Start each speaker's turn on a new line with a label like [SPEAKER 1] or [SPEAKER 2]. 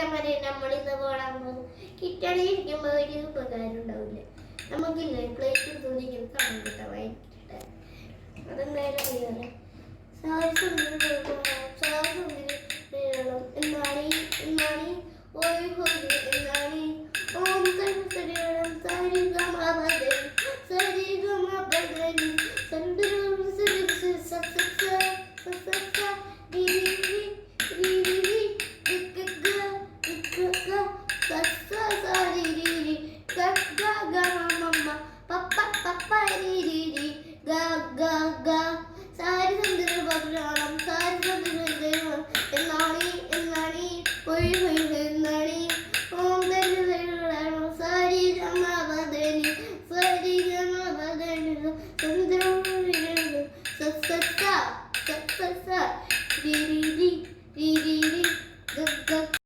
[SPEAKER 1] മറ്റേ നമ്മളിന്ന് പോടാൻ പോകും കിട്ടണി ഇരിക്കുമ്പോൾ ഒരു ഉപകാരം ഉണ്ടാവില്ല. നമുക്കില്ലേ പ്ലേറ്റ് തുണിക്കുന്ന കാണാൻ കിട്ടാൻ ഭയങ്കര അതെന്തായാലും അറിയാലോ. എന്നാണ് ഓരോ എന്നാണ് ഓം സരിഗം സരിഗമപദനി സന്ദരം സാരി സന്ദർഭം സാരി സന്ദർഭം എന്നാണ് പോയി